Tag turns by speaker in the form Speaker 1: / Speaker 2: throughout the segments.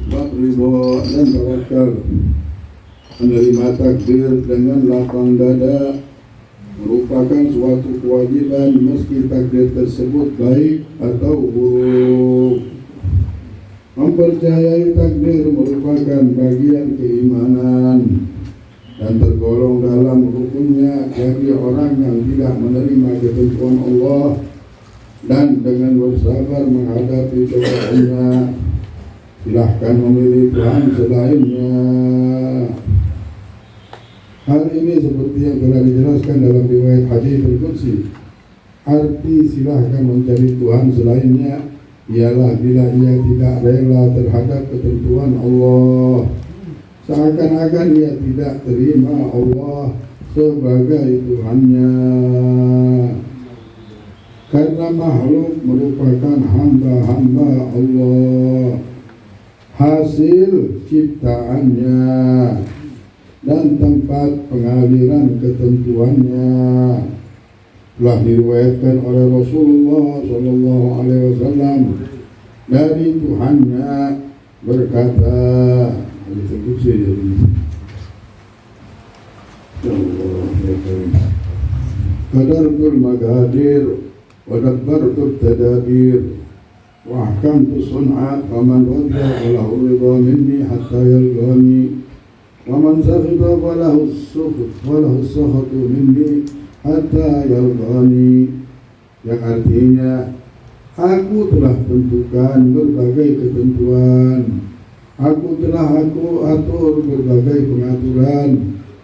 Speaker 1: bab ridho dan tawakal. Menerima takdir dengan lapang dada merupakan suatu kewajiban meski takdir tersebut baik atau buruk. Mempercayai takdir merupakan bagian keimanan dan tergolong dalam rukunnya bagi orang yang tidak menerima ketentuan Allah dan dengan bersabar menghadapi cobaannya. Silahkan memilih Tuhan selainnya. Hal ini seperti yang telah dijelaskan dalam riwayat hadis al-Qudsi. Arti silahkan mencari Tuhan selainnya ialah bila ia tidak rela terhadap ketentuan Allah, seakan-akan ia tidak terima Allah sebagai Tuhannya. Karena makhluk merupakan hamba-hamba Allah, hasil ciptaannya dan tempat pengaliran ketentuannya. Telah diriwayatkan oleh Rasulullah SAW dari Tuhannya berkata, hadits qudsi qadartul maqadir wa dabbartul tadabir wa ahkamtu sun'a faman radiya falahu ridha minni hatta yalqani wa man sakhita falahu as-sakhatu minni hatta yalqani. Yang artinya, aku telah tentukan berbagai ketentuan, aku atur berbagai pengaturan,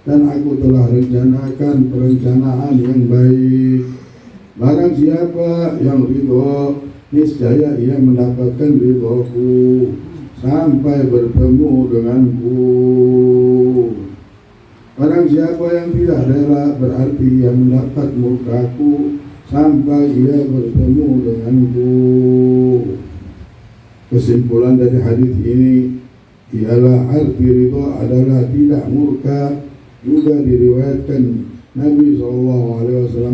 Speaker 1: dan aku telah rencanakan perencanaan yang baik. Barang siapa yang ridho, niscaya ia mendapatkan ridhoku sampai bertemu denganku. Barang siapa yang tidak rela, berarti ia mendapat murkaku sampai ia bertemu denganku. Kesimpulan dari hadis ini ialah arti ridho adalah tidak murka. Juga diriwayatkan Nabi SAW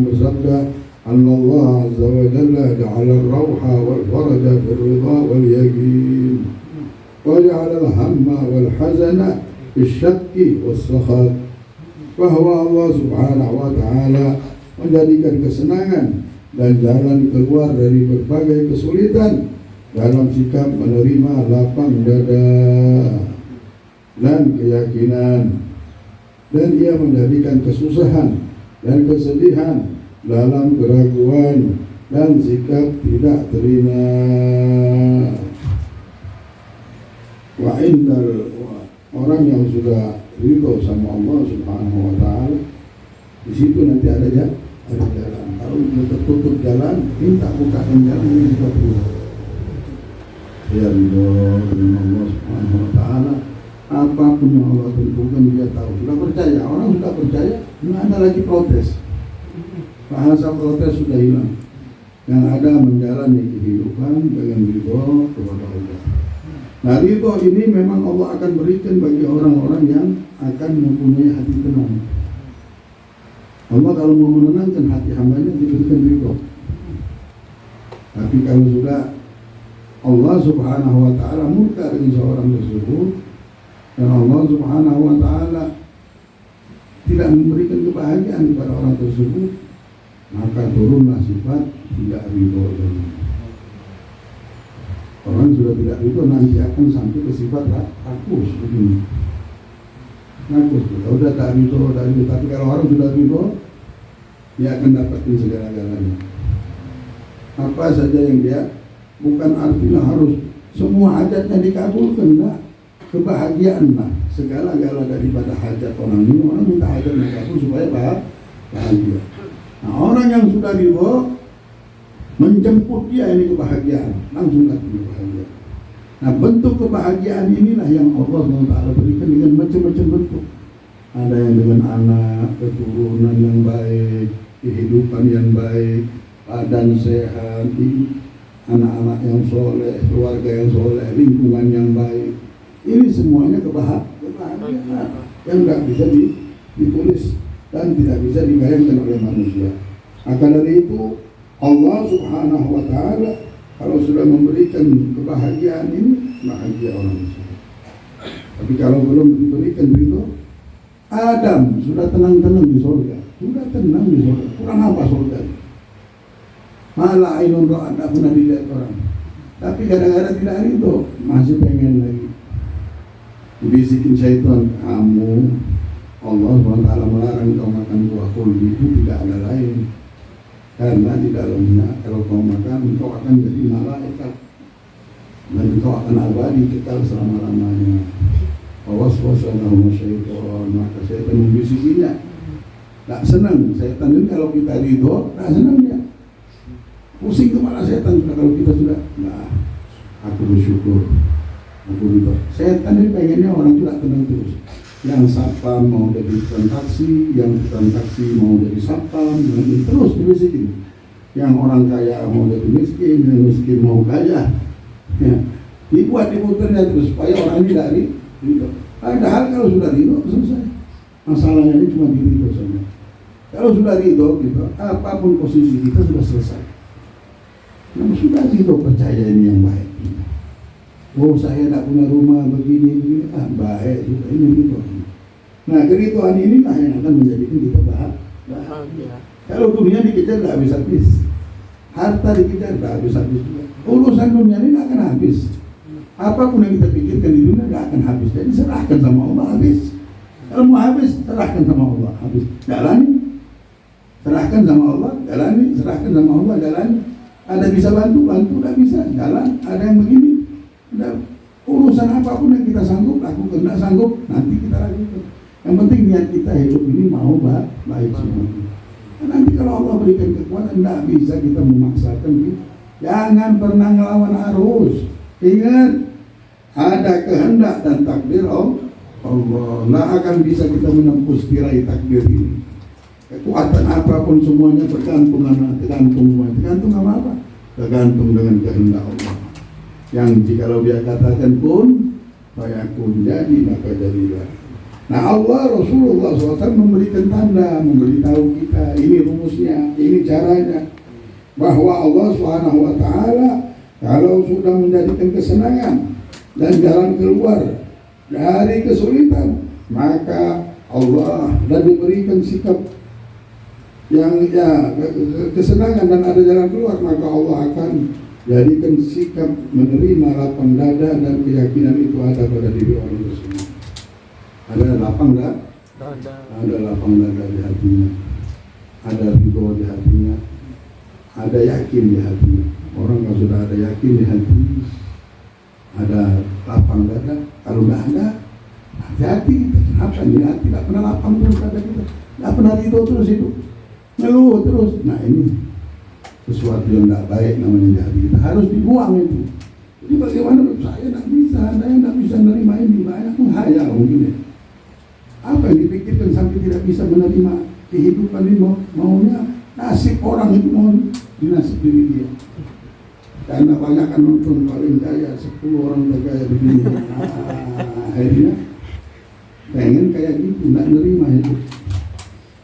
Speaker 1: bersabda, Allah Azza wa Jalla ja'ala ar-rawha wal faraja fil ridha wal yaqin wa ja'ala al-hamma wal hazana fil syakki was sakhat. Bahwa Allah Subhanahu wa Ta'ala menjadikan kesenangan dan jalan keluar dari berbagai kesulitan dalam sikap menerima lapang dada dan keyakinan, dan ia menjadikan kesusahan dan kesedihan dalam keraguan dan sikap tidak terima. Wa indal orang yang sudah ridho sama Allah Subhanahu wa Ta'ala, di situ nanti ada jalan. Kalau tertutup jalan, minta bukakan jalan ini juga perlu. Ya ridho dengan Allah Subhanahu wa Ta'ala, apapun yang Allah tentukan dia tahu. Sudah percaya, orang sudah percaya, nggak ada lagi protes. Bahasa protes sudah hilang. Yang ada menjalani kehidupan dengan ridho kepada Allah. Nah, ridho ini memang Allah akan berikan bagi orang-orang yang akan mempunyai hati tenang. Allah kalau mau menenangkan hati hambanya diberikan ridho. Tapi kalau sudah Allah Subhanahu wa Ta'ala murka dengan seorang tersebut, dan Allah Subhanahu wa Ta'ala tidak memberikan kebahagiaan kepada orang tersebut, maka turunlah sifat tidak ridho. Orang sudah tidak ridho nanti akan sampai ke sifat rakus begini. Rakus, kalau sudah tak ridho, tapi kalau orang sudah ridho, dia akan dapatkan segala-galanya. Apa saja yang dia, bukan artinya harus semua hajatnya dikabulkan, enggak. Kebahagiaan lah, segala-gala daripada hajat orang ini, orang minta hajatnya kabul supaya bahagia. Nah, orang yang sudah ridho menjemput dia ini kebahagiaan, langsung dapat kebahagiaan. Nah, bentuk kebahagiaan inilah yang Allah SWT berikan dengan macam-macam bentuk. Ada yang dengan anak, keturunan yang baik, kehidupan yang baik, badan sehat, anak-anak yang soleh, keluarga yang soleh, lingkungan yang baik. Ini semuanya kebahagiaan yang tidak bisa ditulis dan tidak bisa dibayangkan oleh manusia. Akan dari itu, Allah Subhanahu wa Ta'ala kalau sudah memberikan kebahagiaan ini, bahagia orang Islam. Tapi kalau belum diberikan ridho, Adam sudah tenang-tenang di surga, sudah tenang di surga. Kurang apa surga? Malah ainun ra'at, tidak pernah dilihat orang. Tapi kadang-kadang tidak ridho, masih pengen lagi. Dibisikin syaitan, kamu Allah SWT melarang kau makan buah kuldi itu tidak ada lain. Karena di dalamnya kalau kau makan, kau akan jadi malaikat dan kau akan abadi kekal selama-lamanya. Waswasanahum syaitan, maka syaitan membisikinya. Tak senang syaitan ini kalau kita ridho, tak senang dia. Pusing kepala syaitan kalau kita sudah. Nah, aku bersyukur, aku ridho. Syaitan ini pengennya orang itu tak tenang terus. Yang satpam mau jadi transaksi, yang transaksi mau jadi satpam, terus dibisikin. Yang orang kaya mau jadi miskin, yang miskin mau kaya. Ya, dibuat diputarnya terus supaya orang ini dari ridho. Padahal kalau sudah ridho selesai. Masalahnya ini cuma di ridho saja. Kalau sudah ridho gitu, apapun posisi kita sudah selesai. Nah, sudah ridho, percaya ini yang baik. Oh, saya tidak punya rumah begini, baik sudah ini ridho. Nah, keridhoan inilah yang akan menjadikan kita bahagia. Kalau dunia dikejar tidak habis-habis, harta dikejar tidak habis-habis juga. Urusan dunia ini tidak akan habis. Apapun yang kita pikirkan di dunia tidak akan habis. Jadi serahkan sama Allah, habis. Kalau mau habis, serahkan sama Allah, habis. Jalani. Serahkan sama Allah, jalani. Serahkan sama Allah, jalani. Ada bisa bantu, tidak bisa, jalan. Ada yang begini. Ada urusan apapun yang kita sanggup lakukan, tidak sanggup nanti kita lakukan. Yang penting niat kita hidup ini mau baik semuanya. Nanti kalau Allah berikan kekuatan, tidak bisa kita memaksakan. Jangan pernah ngelawan arus. Ingat, ada kehendak dan takdir Allah. Tidak akan bisa kita menembus tirai takdir ini. Kekuatan apapun semuanya tergantung sama apa? Tergantung dengan kehendak Allah. Yang jikalau dia katakan pun, fayakun, jadi maka jadilah. Nah, Allah Rasulullah SAW memberikan tanda, memberitahu kita ini rumusnya, ini caranya, bahwa Allah SWT kalau sudah menjadikan kesenangan dan jalan keluar dari kesulitan, maka Allah dan diberikan sikap yang kesenangan dan ada jalan keluar, maka Allah akan jadikan sikap menerima lapang dada dan keyakinan itu ada pada diri orang tersebut. Ada lapang dada, ada lapang dada di hatinya, ada ridho di hatinya, ada yakin di hatinya. Orang kalau sudah ada yakin di hati, ada lapang dada. Kalau tidak ada, hati-hati. Kenapa ini hati tidak pernah lapang terus dada kita, tidak pernah ridho terus hidup, ngeluh terus. Nah, ini sesuatu yang tidak baik namanya di hati kita, harus dibuang itu. Jadi bagaimana saya tidak bisa, saya tidak bisa menerima ini, banyak menghayal mungkin ya. Apa yang dipikirkan sampai tidak bisa menerima kehidupan ini, maunya nasib orang itu mau dinasib diri dia. Karena banyak kan nonton paling kaya 10 orang terkaya begini. Akhirnya pengen kayak gitu, tidak menerima itu.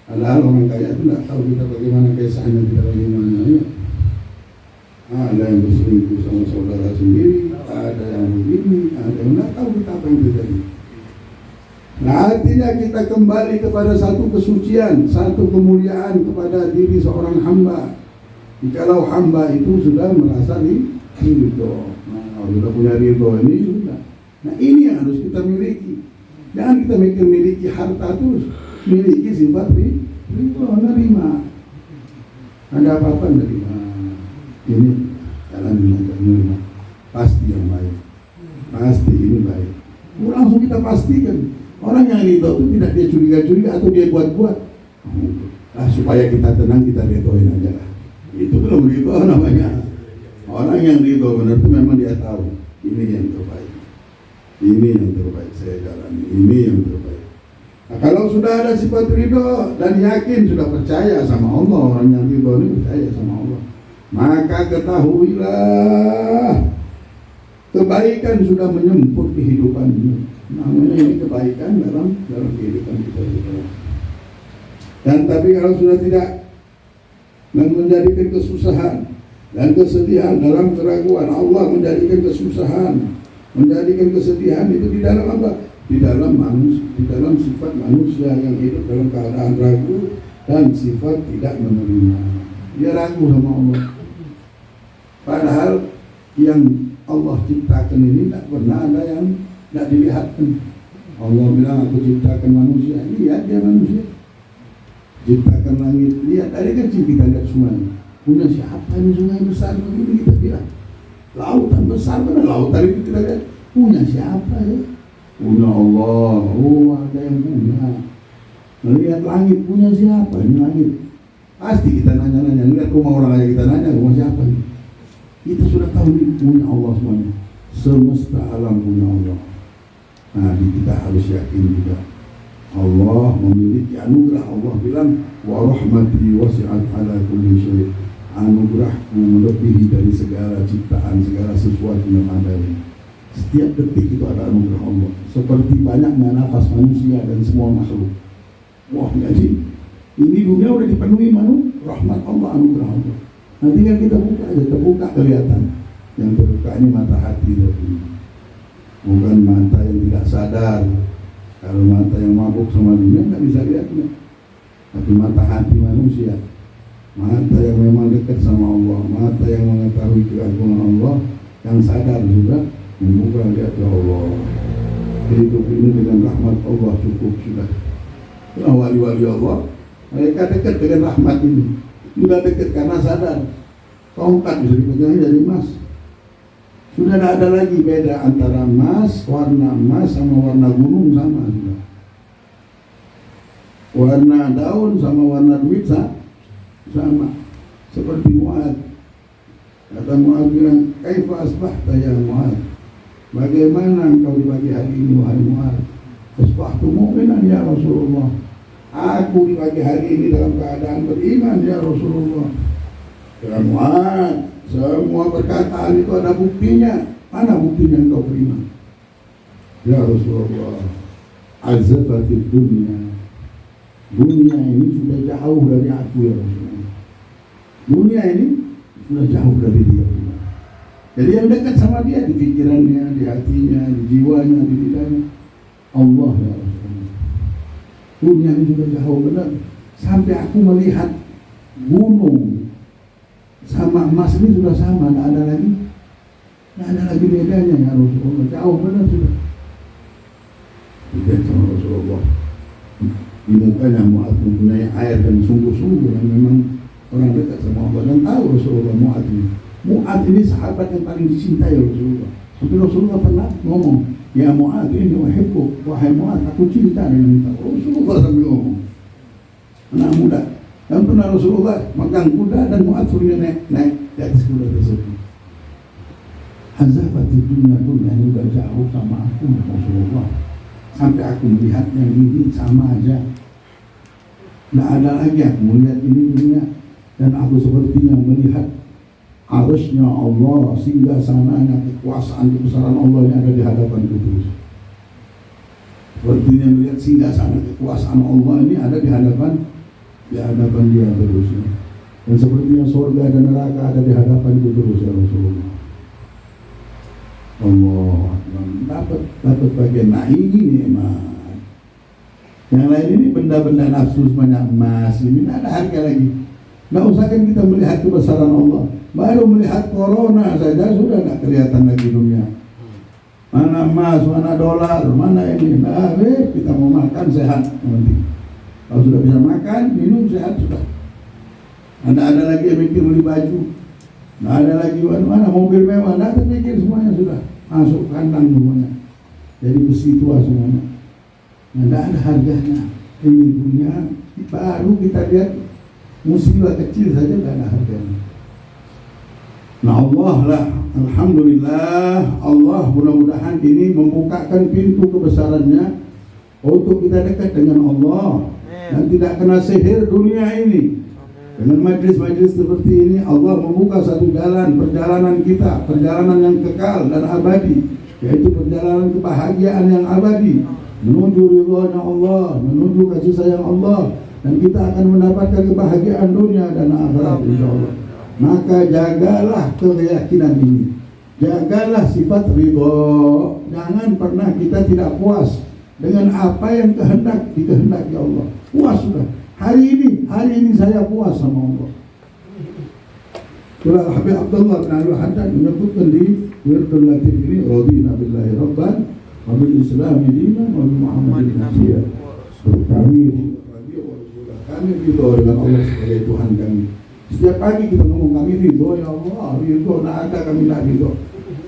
Speaker 1: Padahal orang kaya itu tidak tahu kita bagaimana kisahnya, kita bagaimana ya. Ada yang berselingkuh sama saudara sendiri, ada yang begini, ada yang tidak tahu kita apa yang terjadi. Nah, artinya kita kembali kepada satu kesucian, satu kemuliaan kepada diri seorang hamba. Jikalau hamba itu sudah merasa ridho, nah, sudah punya ridho ini sudah. Nah, ini yang harus kita miliki. Jangan kita miliki harta terus, miliki sifat ridho, nerima. Ada apa-apa nerima. Ini jalan nerima. Pasti yang baik. Pasti ini baik. Langsung kita pastikan. Orang yang ridho itu tidak dia curiga-curiga atau dia buat-buat. Nah, supaya kita tenang, kita ridhoin aja lah. Itu belum ridho namanya. Orang yang ridho benar itu memang dia tahu ini yang terbaik. Ini yang terbaik saya jalani, ini yang terbaik. Nah, kalau sudah ada sifat ridho dan yakin, sudah percaya sama Allah, orang yang ridho ini percaya sama Allah, maka ketahuilah kebaikan sudah menyemput kehidupanmu. Namanya ini kebaikan dalam kehidupan kita juga. Dan tapi kalau sudah tidak, dan menjadikan kesusahan dan kesedihan dalam keraguan, Allah menjadikan kesusahan, menjadikan kesedihan itu di dalam apa? di dalam sifat manusia yang hidup dalam keadaan ragu dan sifat tidak menerima. Dia ragu sama Allah. Padahal yang Allah ciptakan ini tidak pernah ada yang tidak dilihatkan. Allah bilang aku ciptakan manusia, lihat dia manusia. Ciptakan langit, lihat dari kecil kita lihat sungai. Punya siapa ini sungai besar begini kita bilang. Lautan besar mana lautan itu kita lihat. Punya siapa ya? Punya Allah. Oh ada yang punya. Melihat langit punya siapa ini langit? Pasti kita nanya-nanya. Lihat rumah orang aja kita nanya rumah siapa ini? Kita sudah tahu ini punya Allah semuanya. Semesta alam punya Allah. Nah kita harus yakin juga. Allah memiliki anugerah. Allah bilang wa rahmati wasi'at ala kulli syai'. Anugerahku melebihi dari segala ciptaan, segala sesuatu yang ada ini. Setiap detik itu ada anugerah Allah. Seperti banyaknya nafas manusia dan semua makhluk. Wah, jadi ini dunia udah dipenuhi rahmat Allah, anugerah Allah. Nanti kan kita buka aja, terbuka kelihatan. Yang terbuka ini mata hati, bukan mata yang tidak sadar. Kalau mata yang mabuk sama dunia nggak bisa lihatnya. Tapi mata hati manusia, mata yang memang dekat sama Allah, mata yang mengetahui keagungan Allah, yang sadar juga membuka lihat ya Allah. Hidup ini dengan rahmat Allah cukup sudah. Ya, wali-wali Allah, mereka dekat dengan rahmat ini. Sudah dekat karena sadar. Tongkat bisa dipegang jadi emas. Sudah tidak ada lagi beda antara emas, warna emas sama warna gunung sama sudah. Warna daun sama warna duit sama. Seperti Mu'ad. Kata Mu'ad bilang, "Kaifa asbahta ya Mu'ad?" Bagaimana engkau di pagi hari ini wahai Mu'ad? Asbahtu mu'minan ya Rasulullah. Aku di pagi hari ini dalam keadaan beriman ya Rasulullah. Ya Mu'ad, semua perkataan itu ada buktinya. Mana buktinya engkau beriman? Ya Rasulullah, azzafatid dunia. Dunia ini sudah jauh dari aku ya Rasulullah. Dunia ini sudah jauh dari dia. Jadi yang dekat sama dia di pikirannya, di hatinya, di jiwanya, di lidahnya Allah ya Rasulullah. Dunia ini sudah jauh benar. Sampai aku melihat gunung sama emas ini sudah sama, tidak ada lagi bedanya ya Rasulullah. Jauh benar sudah. Lihat sama Rasulullah. Di mukanya Mu'ad mempunyai air dan sungguh-sungguh yang memang orang dekat sama Allah dan tahu Rasulullah Mu'ad ini. Mu'ad ini sahabat yang paling dicintai Rasulullah. Sampai Rasulullah pernah ngomong, ya Mu'ad ini uhibbu, wahai Mu'ad aku cinta dengan engkau. Rasulullah sambil ngomong. Anak muda. Dan pernah Rasulullah megang kuda dan Mu'ad suruhnya naik di atas kuda tersebut. Hazafati dunia ini udah jauh sama aku Rasulullah. Sampai aku melihat yang ini sama aja. Tidak ada lagi aku melihat ini dunia. Dan aku sepertinya melihat arusnya Allah, singgah sananya kekuasaan kebesaran Allah yang ada di hadapanku terus. Sepertinya melihat singgah sana kekuasaan Allah ini ada di hadapan dia terus. Dan sepertinya surga dan neraka ada di hadapanku terus ya Rasulullah. Allah dapat bagian. Nah ini nikmat. Yang lain ini benda-benda nafsu semuanya emas ini tidak ada harga lagi. Nggak usah kan kita melihat kebesaran Allah. Baru melihat corona saja sudah tidak kelihatan lagi dunia. Mana emas, mana dolar, mana ini. Nah, kita mau makan sehat nanti. Kalau sudah bisa makan, minum sehat sudah. Ada lagi yang mikir beli baju. Nggak ada lagi mana mobil mewah, nggak ada mikir semuanya sudah masuk kandang semuanya. Jadi besi tua semuanya. Nggak ada harganya. Ini dunia baru kita lihat musibah kecil saja nggak ada harganya. Nah Allah lah, alhamdulillah Allah mudah-mudahan ini membukakan pintu kebesarannya untuk kita dekat dengan Allah dan tidak kena sihir dunia ini. Dengan majlis-majlis seperti ini Allah membuka satu perjalanan kita, perjalanan yang kekal dan abadi, yaitu perjalanan kebahagiaan yang abadi menuju ridhonya Allah, menuju kasih sayang Allah, dan kita akan mendapatkan kebahagiaan dunia dan akhirat insyaallah. Maka jagalah keyakinan ini, jagalah sifat ridho. Jangan pernah kita tidak puas dengan apa yang dikehendaki Allah. Puas sudah. Hari ini saya puas sama Allah. Itulah Habib Abdullah bin Abdul Haddad menyebutkan di Wirdul Latif ini, radina billahi rabban wa bil islami dinan wa bi Muhammadin nabiyya. Kami ridho dengan Allah sebagai Tuhan kami. Setiap pagi kita ngomong kami ridho, ya Allah, ridho, nah ada kami nak ridho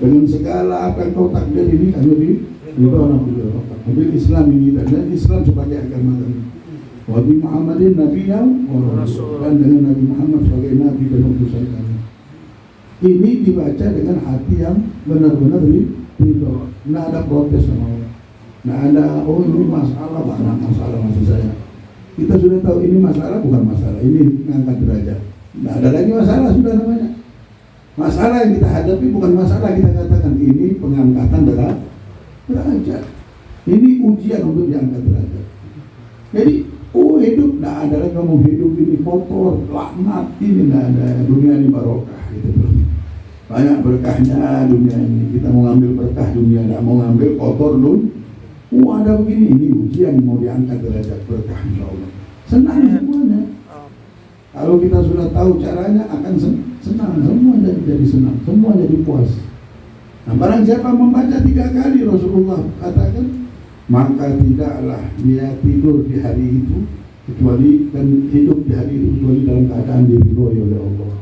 Speaker 1: dengan segala apa yang kau takdir ini, kami ridho bil Islam ini, dan Islam sebagai agama kami. Wa bi Muhammadin nabiyya wa rasul, dan dengan Nabi Muhammad sebagai nabi dan utusan kami. Ini dibaca dengan hati yang benar-benar ridho. Nggak ada protes sama Allah. Nggak ada, oh ini masalah, banyak masalah maksud saya. Kita sudah tahu ini masalah, bukan masalah, ini mengangkat derajat. Nggak ada lagi masalah, sudah namanya. Masalah yang kita hadapi bukan masalah, kita katakan ini pengangkatan derajat. Ini ujian untuk diangkat derajat. Jadi, hidup, nggak ada lagi ngomong hidup ini kotor, laknat, ini nggak ada. Dunia ini barokah, gitu. Banyak berkahnya dunia ini. Kita mau ngambil berkah dunia, nggak mau ngambil kotor dulu. Ada begini, ini ujian mau diangkat derajat berkah, insya Allah. Senang semuanya. Kalau kita sudah tahu caranya akan senang, semua jadi senang, semua jadi puas. Nah, barang siapa membaca 3 kali, Rasulullah katakan, maka tidaklah dia tidur di hari itu kecuali, dan hidup di hari itu kecuali dalam keadaan diridhoi oleh Allah.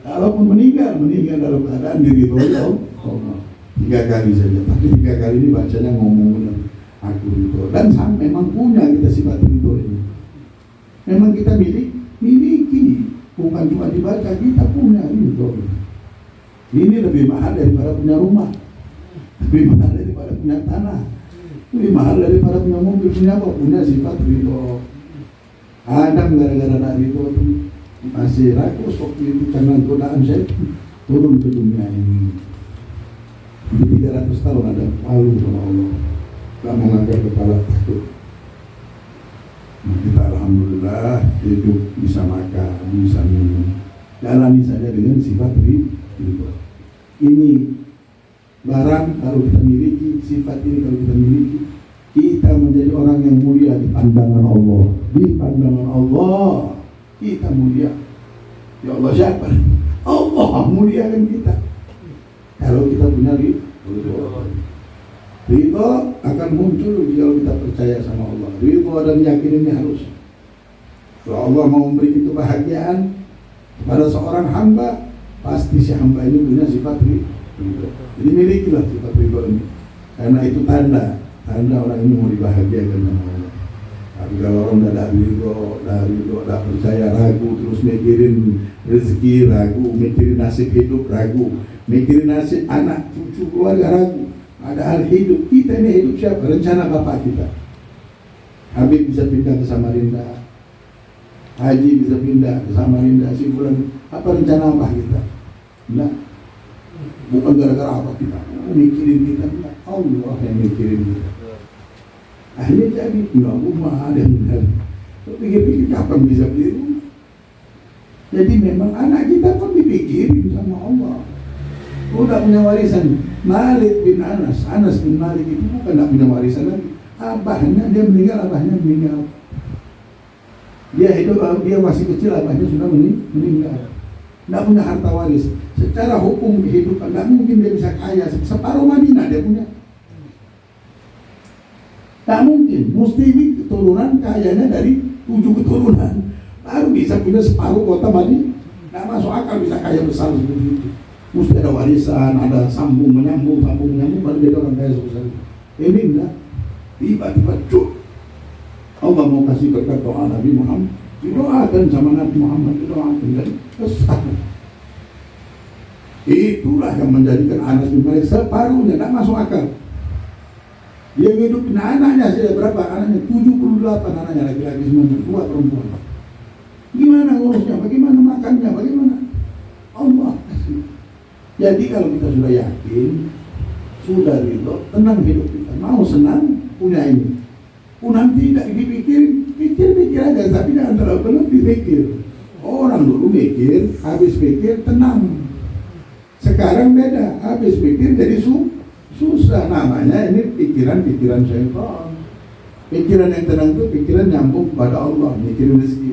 Speaker 1: Kalaupun meninggal dalam keadaan diridhoi oleh Allah. 3 kali saja, tapi 3 kali ini bacanya ngomong benar, aku ridho. Dan memang punya kita sifat ridho ini. Memang kita miliki, bukan cuma dibaca, kita punya ridho. Ini lebih mahal daripada punya rumah, lebih mahal daripada punya tanah, lebih mahal daripada punya mobil, punya sifat ridho. Adam gara-gara tak ridho itu masih rakus waktu itu karena godaan syaitan turun ke dunia ini. Di 300 tahun ada malu sama Allah, tak mengangkat kepala takut. Nah, kita alhamdulillah hidup, bisa makan, bisa minum, jalani saja dengan sifat ridho. Ini barang kalau kita miliki, sifat ini kalau kita miliki, kita menjadi orang yang mulia di pandangan Allah. Di pandangan Allah kita mulia. Ya Allah, siapa? Allah muliakan kita. Kalau kita punya ridho akan muncul kalau kita percaya sama Allah. Ridho dan yakin ini harus. Kalau Allah mau memberi itu kebahagiaan kepada seorang hamba, pasti si hamba ini punya sifat ridho. Jadi milikilah sifat ridho ini, karena itu tanda orang ini mau dibahagiakan sama Allah. Tapi kalau orang tidak ridho, tidak percaya, ragu, terus mikirin rezeki, ragu, mikirin nasib hidup, ragu, mikirin nasib anak, cucu, keluarga, ragu. Padahal hidup kita ini hidup siapa? Rencana bapak kita. Habib bisa pindah ke Samarinda, Haji bisa pindah ke Samarinda, si bulan apa rencana apa kita? Nah, bukan gara-gara apa kita mikirin kita, enggak. Allah yang mikirin kita. Akhirnya jadi punya rumah dan pikir-pikir kapan bisa beli rumah. Jadi memang anak kita pun dipikirin sama Allah. Udah punya warisan. Malik bin Anas bin Malik itu bukan tidak punya warisan lagi. Abahnya dia meninggal. Dia hidup, dia masih kecil, abahnya sudah meninggal. Tidak punya harta waris. Secara hukum kehidupan tidak mungkin dia bisa kaya. Separuh Madinah dia punya. Tak mungkin. Mesti ini keturunan kayanya dari 7 keturunan baru bisa punya separuh kota Madinah. Tidak masuk akal bisa kaya besar seperti itu. Mesti ada warisan, ada sambung menyambung, baru jadi orang kaya sebesar itu. Ini enggak. Tiba-tiba cuk, Allah mau kasih berkat doa Nabi Muhammad, didoakan sama Nabi Muhammad, didoakan dan besar. Itulah yang menjadikan Anas bin Malik separuhnya tidak masuk akal. Dia hidupin anaknya saja berapa? Anaknya 78 anaknya, laki-laki semuanya, 2 perempuan. Gimana ngurusnya? Bagaimana makannya? Bagaimana? Allah kasih. Jadi kalau kita sudah yakin, sudah ridho, tenang hidup kita. Mau senang, punya ini. Nanti tidak pikir aja, tapi jangan terlalu penuh dipikir. Orang dulu mikir, habis pikir tenang. Sekarang beda, habis pikir jadi susah. Namanya ini pikiran syaitan. Pikiran yang tenang itu pikiran nyambung kepada Allah, mikirin rezeki,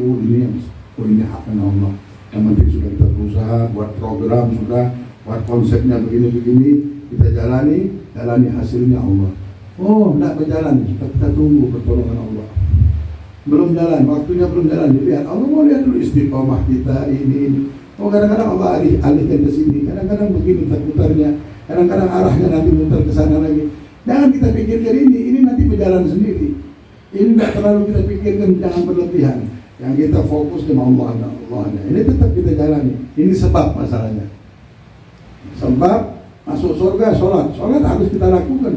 Speaker 1: ini haknya Allah. Yang penting sudah kita berusaha, buat program sudah, buat konsepnya begini-begini, kita jalani hasilnya Allah. Oh, tidak berjalan, kita tunggu pertolongan Allah. Belum jalan, waktunya belum jalan, dilihat Allah mau lihat dulu istiqomah kita ini. Oh, kadang-kadang Allah alihkan ke sini, kadang-kadang begini putarnya, kadang-kadang arahnya nanti muter ke sana lagi. Jangan kita pikirkan ini nanti berjalan sendiri. Ini tidak terlalu kita pikirkan, jangan berlebihan. Yang kita fokus dengan Allahnya. Ini tetap kita jalani. Ini sebab masalahnya. Sebab masuk surga sholat harus kita lakukan.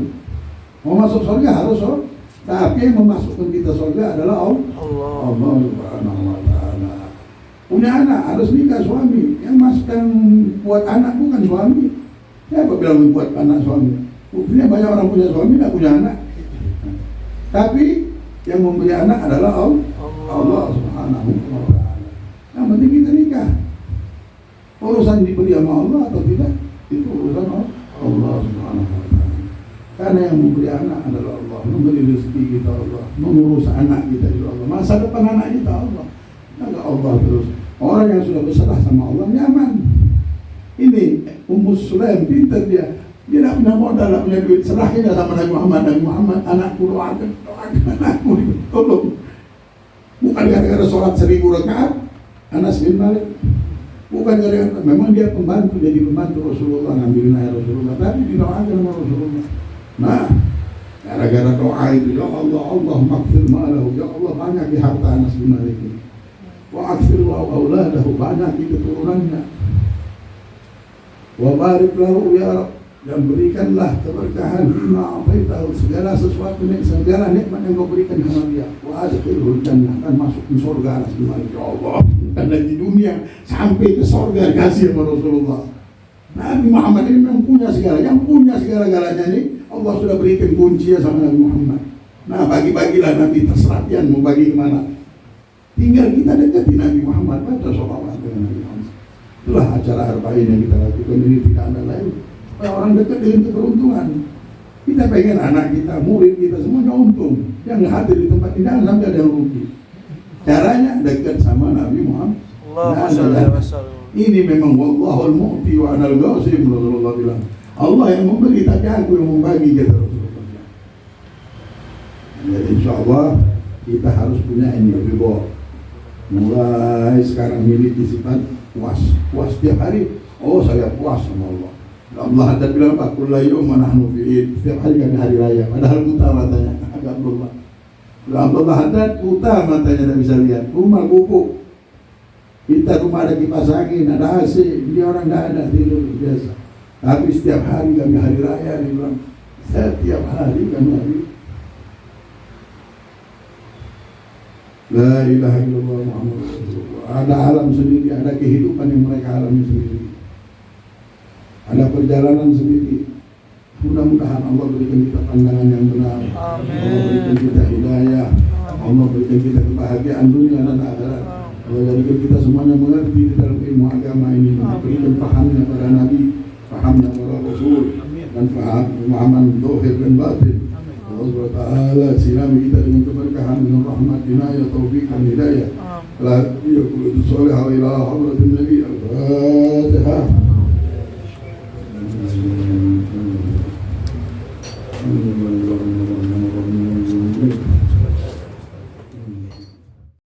Speaker 1: Mau masuk surga harus sholat. Tapi yang memasukkan kita surga adalah Allah Subhanahu wa Ta'ala. Punya anak harus nikah suami. Yang masukkan buat anak bukan suami. Siapa bilang buat anak suami? Buktinya banyak orang punya suami tidak punya anak. Tapi yang memberi anak adalah Allah Subhanahu wa Ta'ala. Yang penting kita nikah. Urusan diberi sama Allah atau tidak, itu urusan Allah Subhanahu wa Ta'ala. Karena yang memberi anak adalah Allah, memberi rezeki kita Allah, mengurus anak kita juga Allah, masa depan anak kita Allah. Maka Allah terus. Orang yang sudah berserah sama Allah nyaman. Ini Ummu Sulaim pintar dia tidak punya modal, tidak punya duit, serahin sama Nabi Muhammad, anakku doakan anakku tolong. Bukan gara-gara sholat 1000 rakaat Anas bin Malik, bukan gara-gara, memang dia pembantu, jadi pembantu Rasulullah, ngambilin air Rasulullah, tapi didoakan sama Rasulullah. Nah, gara-gara doa itu, ya Allah maghfir ma'alahu, ya Allah banyak di harta Anas bin Malik ini, wa aghfir wa auladahu, banyak di keturunannya, wa barik lahu ya Rabb, dan berikanlah keberkahan bima ataitahu, segala sesuatu segala nikmat yang kau berikan kepada dia, wa adkhilhul jannah, dan masuk ke surga Anas bin Malik. Ya Allah, karena di dunia sampai ke surga dikasih sama Rasulullah. Nabi Muhammad ini memang punya segala, yang punya segala-galanya ini Allah sudah berikan kunci sama Nabi Muhammad. Nah, bagi-bagilah Nabi, terserah yang mau bagi kemana. Tinggal kita dekati Nabi Muhammad, baca sholawat dengan Nabi Muhammad. Itulah acara arba'in yang kita lakukan ini, tidak ada lain. Orang dekat dengan keberuntungan. Kita pengen anak kita, murid kita semuanya untung. Yang hadir di tempat ini jangan sampai ada yang rugi. Caranya dekat sama Nabi Muhammad. Ini memang wallahul mu'ti wa anal ghasim, Rasulullah bilang. Allah yang memberi tapi aku yang membagi, kata Rasulullah. Jadi insyaallah kita harus punya ini ridho. Mulai sekarang miliki sifat puas setiap hari. Oh, saya puas sama Allah. Allah Haddad bilang apa? Kullu yawmin nahnu fi'id. Setiap hari kami hari raya. Padahal buta matanya. Agak Abdullah. Abdullah Haddad buta matanya, tidak bisa lihat. Rumah gubuk. Kita rumah ada kipas angin, ada AC. Dia orang tidak ada, tidur biasa. Tapi setiap hari kami hari raya. Dia bilang setiap hari kami hari. La ilaha illallah Muhammad Rasulullah. Ada alam sendiri, ada kehidupan yang mereka alami sendiri. Ada perjalanan sendiri. Mudah-mudahan Allah berikan kita pandangan yang benar. Amin. Allah berikan kita hidayah. Allah berikan kita kebahagiaan dunia dan akhirat. Allah jadikan kita semuanya mengerti di dalam ilmu agama ini. Berikan fahamnya pada Nabi, fahamnya para Rasul, dan pemahaman zahir dan batin. Allah SWT silami kita dengan keberkahan, dengan rahmat, inayah, taufik dan hidayah. La yakul salih ila hadratin Nabi. Al-Fatihah. Alhamdulillah.